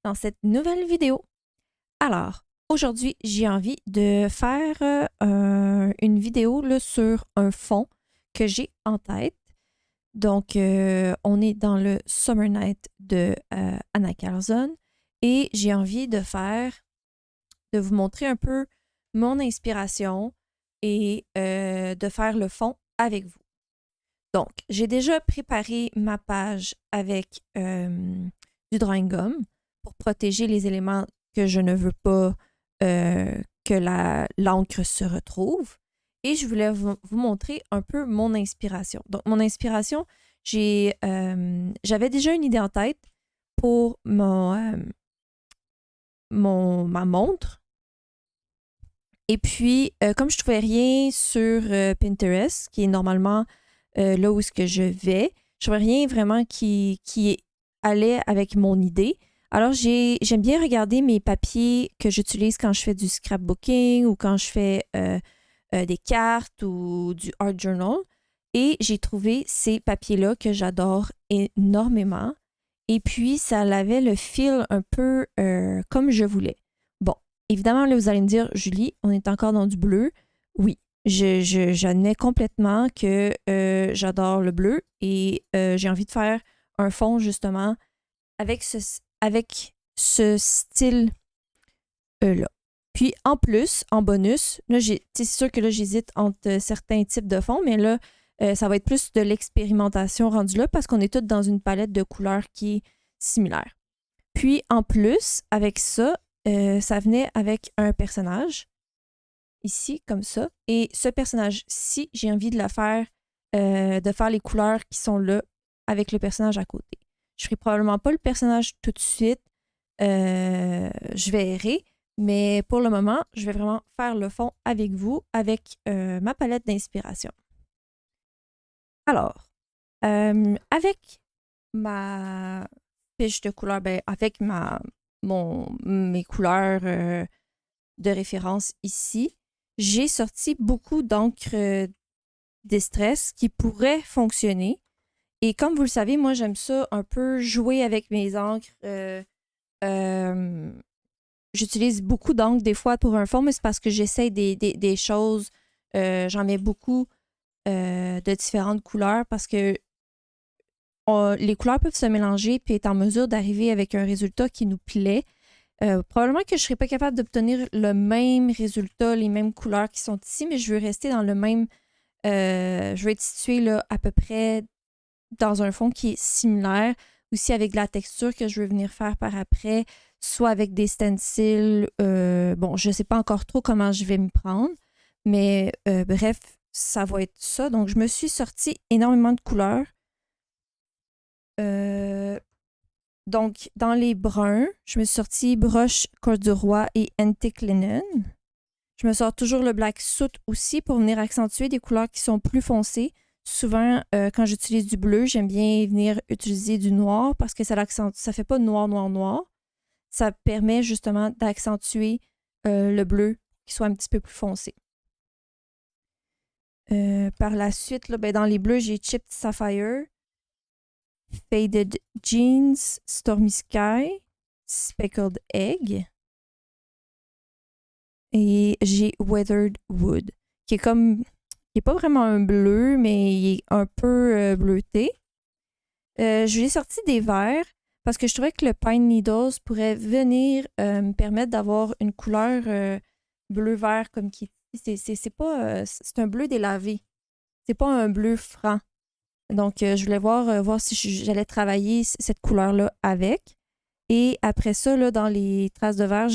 dans cette nouvelle vidéo. Alors, aujourd'hui, j'ai envie de faire une vidéo là, sur un fond que j'ai en tête. Donc, on est dans le Summer Night de Anna Carlson et j'ai envie de vous montrer un peu mon inspiration et de faire le fond avec vous. Donc, j'ai déjà préparé ma page avec du drawing gum pour protéger les éléments que je ne veux pas que l'encre se retrouve. Et je voulais vous montrer un peu mon inspiration. Donc, mon inspiration, j'avais déjà une idée en tête pour ma montre. Et puis, comme je ne trouvais rien sur Pinterest, qui est normalement là où est-ce que je vais, je ne trouvais rien vraiment qui allait avec mon idée. Alors, j'aime bien regarder mes papiers que j'utilise quand je fais du scrapbooking ou quand je fais des cartes ou du art journal. Et j'ai trouvé ces papiers-là que j'adore énormément. Et puis, ça avait le feel un peu comme je voulais. Bon, évidemment, là, vous allez me dire, Julie, on est encore dans du bleu. Oui, j'admets complètement que j'adore le bleu et j'ai envie de faire un fond, justement, avec ce style-là. Puis, en plus, en bonus, là, c'est sûr que là, j'hésite entre certains types de fonds, mais là, ça va être plus de l'expérimentation rendue là parce qu'on est tous dans une palette de couleurs qui est similaire. Puis, en plus, avec ça, ça venait avec un personnage, ici, comme ça. Et ce personnage-ci, j'ai envie de faire les couleurs qui sont là avec le personnage à côté. Je ne ferai probablement pas le personnage tout de suite. Je verrai. Mais pour le moment, je vais vraiment faire le fond avec vous, avec ma palette d'inspiration. Alors, avec ma fiche de couleurs, avec mes couleurs de référence ici, j'ai sorti beaucoup d'encre Distress qui pourrait fonctionner. Et comme vous le savez, moi, j'aime ça un peu jouer avec mes encres. J'utilise beaucoup d'encre des fois pour un fond, mais c'est parce que j'essaie des choses. J'en mets beaucoup de différentes couleurs parce que les couleurs peuvent se mélanger et être en mesure d'arriver avec un résultat qui nous plaît. Probablement que je ne serais pas capable d'obtenir le même résultat, les mêmes couleurs qui sont ici, mais je veux rester dans le même... je veux être située là, à peu près dans un fond qui est similaire, aussi avec de la texture que je veux venir faire par après, soit avec des stencils. Bon, je ne sais pas encore trop comment je vais m'y prendre, mais bref, ça va être ça. Donc, je me suis sorti énormément de couleurs. Donc, dans les bruns, je me suis sorti Broche Corduroy et Antique Linen. Je me sors toujours le Black Soot aussi pour venir accentuer des couleurs qui sont plus foncées. Souvent, quand j'utilise du bleu, j'aime bien venir utiliser du noir parce que ça fait pas noir, noir, noir. Ça permet justement d'accentuer le bleu qui soit un petit peu plus foncé. Par la suite, là, dans les bleus, j'ai Chipped Sapphire, Faded Jeans, Stormy Sky, Speckled Egg et j'ai Weathered Wood, qui est pas vraiment un bleu, mais il est un peu bleuté. Je lui ai sorti des verts parce que je trouvais que le Pine Needles pourrait venir me permettre d'avoir une couleur bleu-vert comme qui c'est pas c'est un bleu délavé. C'est pas un bleu franc. Donc, je voulais voir si j'allais travailler cette couleur-là avec. Et après ça, là, dans les traces de vert,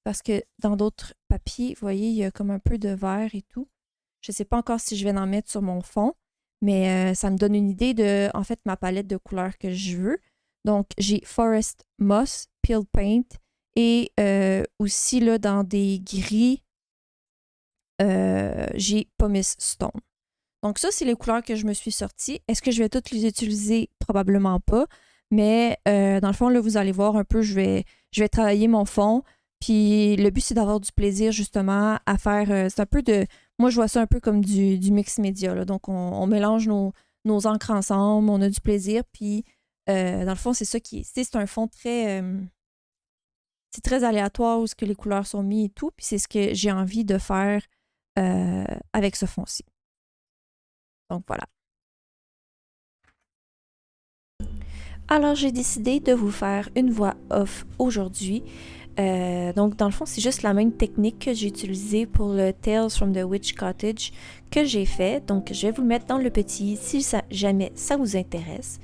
parce que dans d'autres papiers, vous voyez, il y a comme un peu de vert et tout. Je ne sais pas encore si je vais en mettre sur mon fond, mais ça me donne une idée de, en fait, ma palette de couleurs que je veux. Donc, j'ai Forest Moss, Peel Paint et aussi, là, dans des gris, j'ai Pumice Stone. Donc, ça, c'est les couleurs que je me suis sorties. Est-ce que je vais toutes les utiliser? Probablement pas. Mais dans le fond, là, vous allez voir un peu, je vais travailler mon fond. Puis le but, c'est d'avoir du plaisir, justement, à faire... c'est un peu de... Moi, je vois ça un peu comme du mix média. Là. Donc, on mélange nos encres ensemble, on a du plaisir. Puis, dans le fond, c'est ça qui est... C'est un fond très c'est très aléatoire où ce que les couleurs sont mises et tout, puis c'est ce que j'ai envie de faire avec ce fond-ci. Donc voilà. Alors j'ai décidé de vous faire une voix off aujourd'hui. Donc dans le fond, c'est juste la même technique que j'ai utilisée pour le Tales from the Witch Cottage que j'ai fait. Donc je vais vous le mettre dans le petit si jamais ça vous intéresse.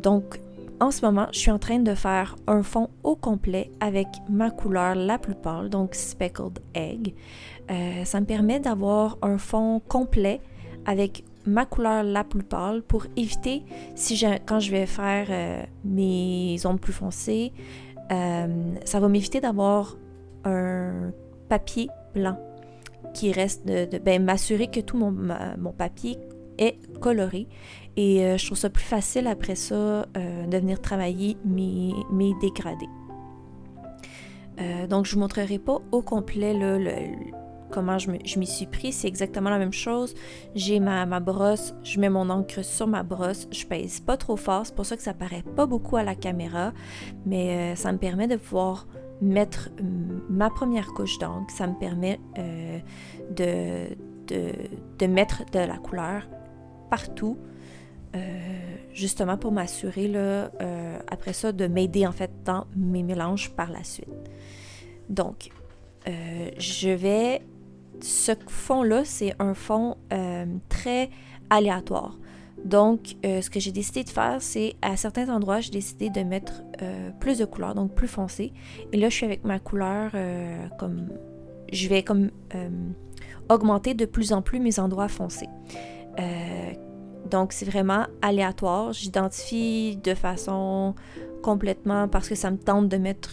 Donc en ce moment, je suis en train de faire un fond au complet avec ma couleur la plus pâle, donc Speckled Egg. Ça me permet d'avoir un fond complet avec ma couleur la plus pâle pour éviter, quand je vais faire mes ombres plus foncées, ça va m'éviter d'avoir un papier blanc qui reste, m'assurer que tout mon papier est coloré. Et je trouve ça plus facile après ça de venir travailler mes dégradés. Donc je ne vous montrerai pas au complet là, comment je m'y suis pris. C'est exactement la même chose. J'ai ma brosse, je mets mon encre sur ma brosse. Je pèse pas trop fort, c'est pour ça que ça paraît pas beaucoup à la caméra. Mais ça me permet de pouvoir mettre ma première couche d'encre. Ça me permet de mettre de la couleur partout. Justement pour m'assurer là, après ça de m'aider en fait dans mes mélanges par la suite. Donc ce fond là c'est un fond très aléatoire. Donc ce que j'ai décidé de faire, c'est à certains endroits j'ai décidé de mettre plus de couleurs, donc plus foncé. Et là je suis avec ma couleur je vais augmenter de plus en plus mes endroits foncés. Donc, c'est vraiment aléatoire. J'identifie de façon complètement parce que ça me tente de mettre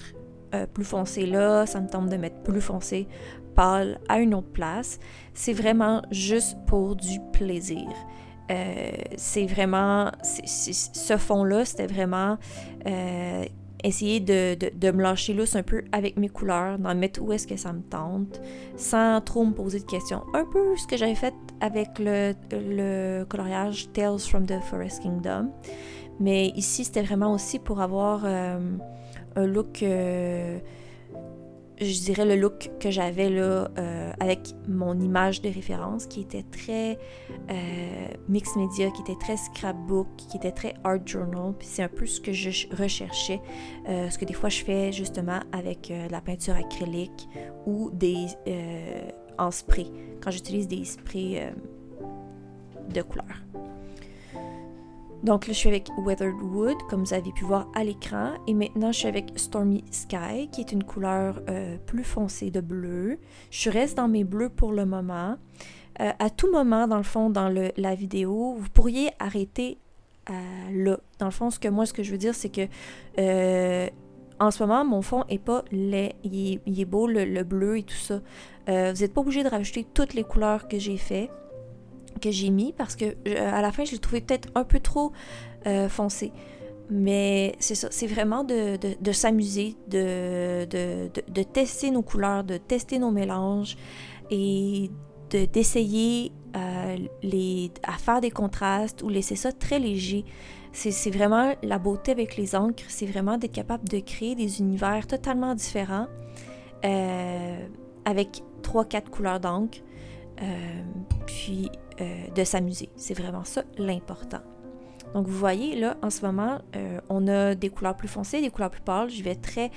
plus foncé là, ça me tente de mettre plus foncé pâle à une autre place. C'est vraiment juste pour du plaisir. C'est vraiment... ce fond-là, c'était vraiment essayer de me lâcher lousse un peu avec mes couleurs, d'en mettre où est-ce que ça me tente, sans trop me poser de questions. Un peu ce que j'avais fait avec le coloriage Tales from the Forest Kingdom. Mais ici, c'était vraiment aussi pour avoir un look, je dirais le look que j'avais là avec mon image de référence qui était très mix media, qui était très scrapbook, qui était très art journal. Puis c'est un peu ce que je recherchais, ce que des fois je fais justement avec la peinture acrylique ou des en spray, quand j'utilise des sprays de couleurs. Donc là, je suis avec Weathered Wood, comme vous avez pu voir à l'écran. Et maintenant, je suis avec Stormy Sky, qui est une couleur plus foncée de bleu. Je reste dans mes bleus pour le moment. À tout moment, dans le fond, dans la vidéo, vous pourriez arrêter là. Dans le fond, ce que je veux dire, c'est que en ce moment, mon fond est pas laid. Il est beau, le bleu et tout ça. Vous n'êtes pas obligé de rajouter toutes les couleurs que j'ai mis, parce que à la fin, je l'ai trouvé peut-être un peu trop foncé. Mais c'est ça, c'est vraiment de s'amuser, de tester nos couleurs, de tester nos mélanges et d'essayer à faire des contrastes ou laisser ça très léger. C'est vraiment la beauté avec les encres, c'est vraiment d'être capable de créer des univers totalement différents avec 3-4 couleurs d'encre, puis de s'amuser. C'est vraiment ça l'important. Donc vous voyez là, en ce moment, on a des couleurs plus foncées, des couleurs plus pâles. Je vais très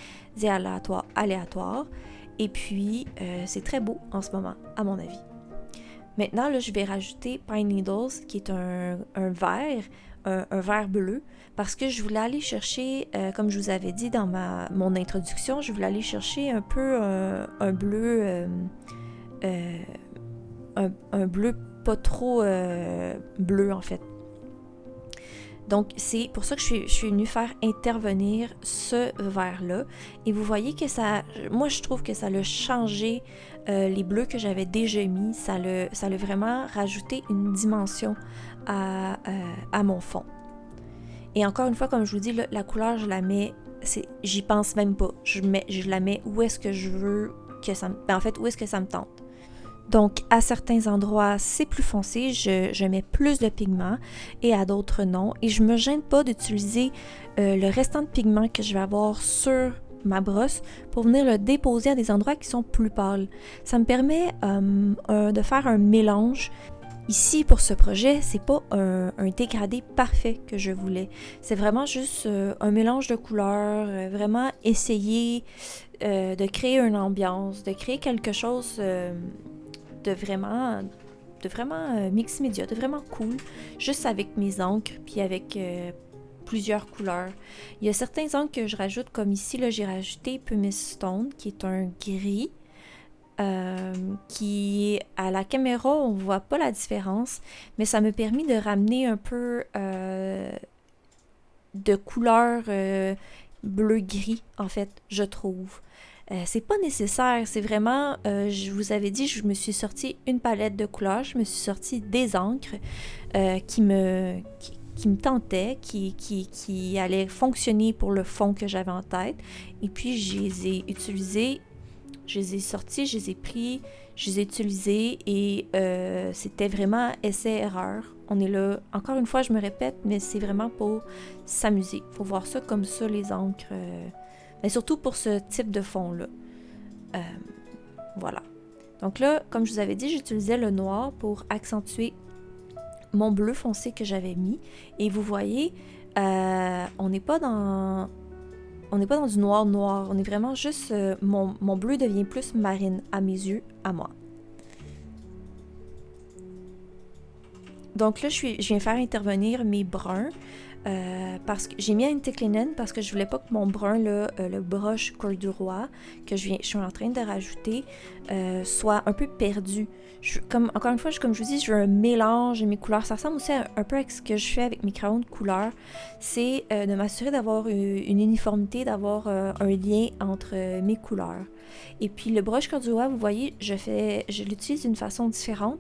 aléatoire. Et puis, c'est très beau en ce moment, à mon avis. Maintenant, là, je vais rajouter Pine Needles, qui est un vert, un vert bleu, parce que je voulais aller chercher, comme je vous avais dit dans mon introduction, je voulais aller chercher un peu un bleu, un bleu pas trop bleu en fait. Donc c'est pour ça que je suis venue faire intervenir ce vert-là. Et vous voyez que moi je trouve que ça l'a changé les bleus que j'avais déjà mis. Ça l'a vraiment rajouté une dimension à mon fond. Et encore une fois, comme je vous dis, la couleur, je la mets, j'y pense même pas. Je la mets où est-ce que je veux que ça en fait, où est-ce que ça me tente. Donc, à certains endroits, c'est plus foncé, je mets plus de pigments et à d'autres non. Et je me gêne pas d'utiliser le restant de pigments que je vais avoir sur ma brosse pour venir le déposer à des endroits qui sont plus pâles. Ça me permet de faire un mélange. Ici, pour ce projet, c'est pas un dégradé parfait que je voulais. C'est vraiment juste un mélange de couleurs, vraiment essayer de créer une ambiance, de créer quelque chose de vraiment mix média, de vraiment cool, juste avec mes encres, puis avec plusieurs couleurs. Il y a certains encres que je rajoute, comme ici, là, j'ai rajouté Pumice Stone, qui est un gris, qui, à la caméra, on voit pas la différence, mais ça m'a permis de ramener un peu de couleur bleu-gris, en fait, je trouve. C'est pas nécessaire, c'est vraiment, je vous avais dit, je me suis sorti une palette de couleurs, je me suis sorti des encres qui me tentaient, qui allaient fonctionner pour le fond que j'avais en tête, et puis je les ai utilisées, je les ai sortis, je les ai pris, je les ai utilisés, et c'était vraiment essai-erreur. On est là, encore une fois, je me répète, mais c'est vraiment pour s'amuser. Il faut voir ça comme ça, les encres... mais surtout pour ce type de fond-là. Voilà. Donc là, comme je vous avais dit, j'utilisais le noir pour accentuer mon bleu foncé que j'avais mis. Et vous voyez, on n'est pas dans du noir, on est vraiment juste... mon bleu devient plus marine à mes yeux, à moi. Donc là, je viens faire intervenir mes bruns. Parce que j'ai mis un Antiklinen parce que je voulais pas que mon brun, là, le brush corduroy que je suis en train de rajouter, soit un peu perdu. Encore une fois, comme je vous dis, je veux un mélange de mes couleurs. Ça ressemble aussi un peu à ce que je fais avec mes crayons de couleur. C'est de m'assurer d'avoir une uniformité, d'avoir un lien entre mes couleurs. Et puis le brush corduroy, vous voyez, je l'utilise d'une façon différente.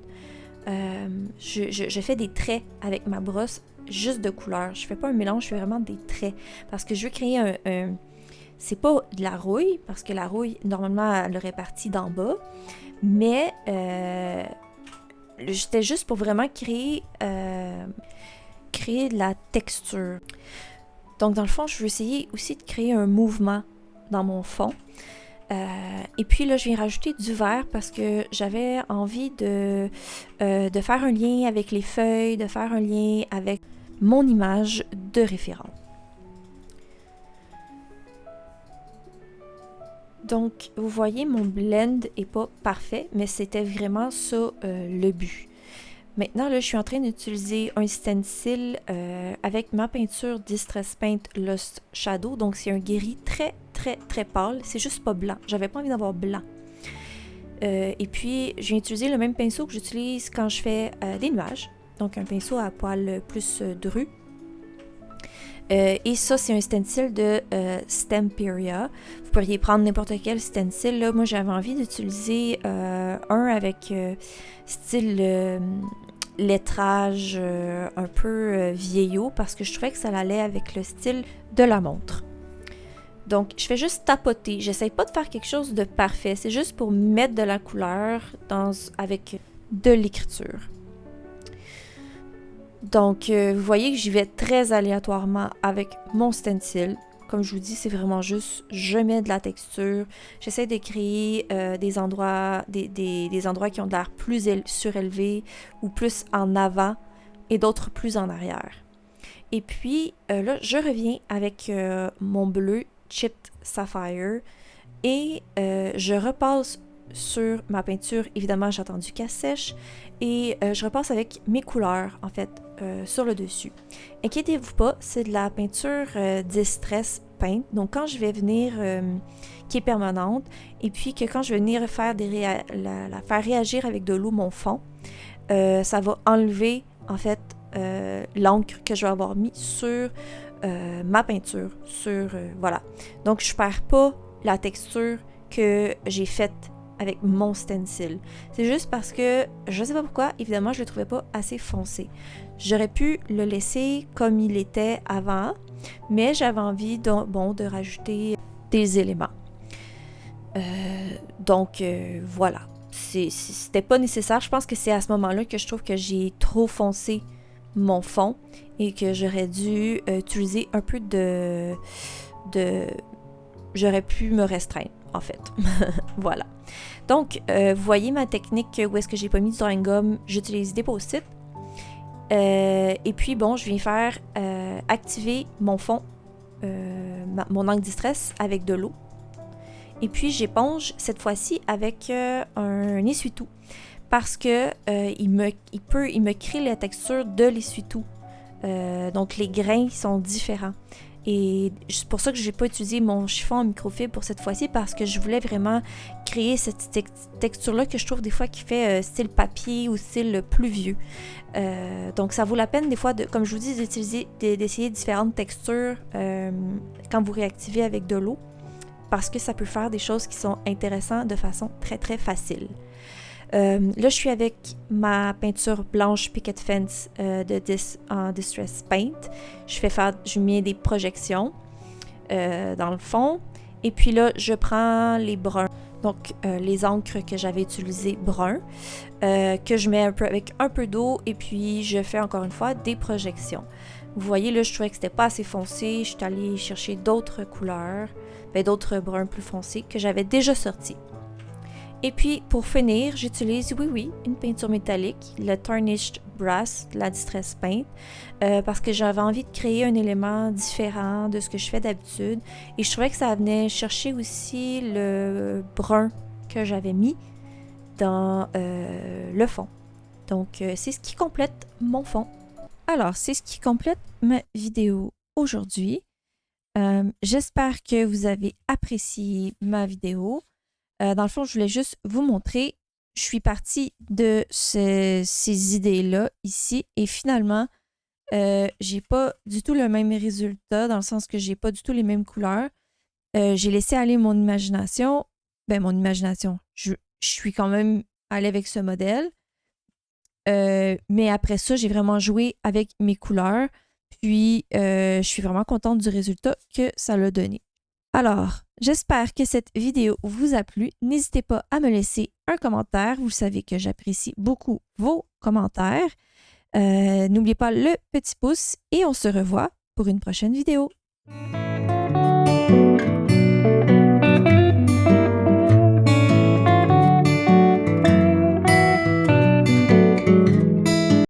Je fais des traits avec ma brosse juste de couleur. Je fais pas un mélange, je fais vraiment des traits. Parce que je veux créer un c'est pas de la rouille, parce que la rouille, normalement, elle le répartit d'en bas. Mais c'était juste pour vraiment créer de la texture. Donc, dans le fond, je veux essayer aussi de créer un mouvement dans mon fond. Et puis là, je viens rajouter du vert parce que j'avais envie de faire un lien avec les feuilles, de faire un lien avec mon image de référence. Donc, vous voyez, mon blend est pas parfait, mais c'était vraiment ça le but. Maintenant, là, je suis en train d'utiliser un stencil avec ma peinture Distress Paint Lost Shadow. Donc, c'est un gris très, très, très pâle. C'est juste pas blanc. J'avais pas envie d'avoir blanc. Et puis, j'ai utilisé le même pinceau que j'utilise quand je fais des nuages. Donc, un pinceau à poil plus dru. Et ça, c'est un stencil de Stamperia. Vous pourriez prendre n'importe quel stencil. Là, moi, j'avais envie d'utiliser un avec style lettrage un peu vieillot parce que je trouvais que ça allait avec le style de la montre. Donc, je fais juste tapoter. J'essaye pas de faire quelque chose de parfait. C'est juste pour mettre de la couleur avec de l'écriture. Donc, vous voyez que j'y vais très aléatoirement avec mon stencil. Comme je vous dis, c'est vraiment juste, je mets de la texture. J'essaie de créer des endroits qui ont de l'air plus surélevés ou plus en avant et d'autres plus en arrière. Et puis, là, je reviens avec mon bleu Chipped Sapphire et je repasse sur ma peinture. Évidemment, j'ai attendu qu'elle sèche et je repasse avec mes couleurs, en fait, sur le dessus. Inquiétez-vous pas, c'est de la peinture Distress Paint. Donc, quand je vais venir, qui est permanente, et puis que quand je vais venir faire la faire réagir avec de l'eau mon fond, ça va enlever, en fait, l'encre que je vais avoir mis sur ma peinture. Voilà. Donc, je perds pas la texture que j'ai faite avec mon stencil. C'est juste parce que, je sais pas pourquoi, évidemment, je le trouvais pas assez foncé. J'aurais pu le laisser comme il était avant, mais j'avais envie de rajouter des éléments. Donc, voilà. C'était pas nécessaire. Je pense que c'est à ce moment-là que je trouve que j'ai trop foncé mon fond et que j'aurais dû utiliser un peu j'aurais pu me restreindre, en fait. Voilà. Donc, vous voyez ma technique où est-ce que j'ai pas mis du drawing gum, j'utilise des post-it. Et puis, bon, je viens faire activer mon fond, mon encre distress avec de l'eau. Et puis, j'éponge cette fois-ci avec un essuie-tout parce que il me crée la texture de l'essuie-tout. Donc, les grains sont différents. Et c'est pour ça que je n'ai pas utilisé mon chiffon en microfibre pour cette fois-ci parce que je voulais vraiment créer cette texture-là que je trouve des fois qui fait style papier ou style pluvieux. Donc, ça vaut la peine des fois, comme je vous dis, d'essayer différentes textures quand vous réactivez avec de l'eau parce que ça peut faire des choses qui sont intéressantes de façon très, très facile. Là, je suis avec ma peinture blanche Picket Fence en Distress Paint. Je mets des projections dans le fond. Et puis là, je prends les bruns, donc les encres que j'avais utilisées bruns, que je mets avec un peu d'eau et puis je fais encore une fois des projections. Vous voyez, là, je trouvais que c'était pas assez foncé. Je suis allée chercher d'autres couleurs, d'autres bruns plus foncés que j'avais déjà sortis. Et puis, pour finir, j'utilise, une peinture métallique, le Tarnished Brass, la Distress Paint, parce que j'avais envie de créer un élément différent de ce que je fais d'habitude. Et je trouvais que ça venait chercher aussi le brun que j'avais mis dans le fond. Donc, c'est ce qui complète mon fond. Alors, c'est ce qui complète ma vidéo aujourd'hui. J'espère que vous avez apprécié ma vidéo. Dans le fond, je voulais juste vous montrer, je suis partie de ces idées-là ici et finalement, j'ai pas du tout le même résultat dans le sens que j'ai pas du tout les mêmes couleurs. J'ai laissé aller mon imagination. Je suis quand même allée avec ce modèle. Mais après ça, j'ai vraiment joué avec mes couleurs. Puis, je suis vraiment contente du résultat que ça l'a donné. Alors, j'espère que cette vidéo vous a plu. N'hésitez pas à me laisser un commentaire. Vous savez que j'apprécie beaucoup vos commentaires. N'oubliez pas le petit pouce et on se revoit pour une prochaine vidéo.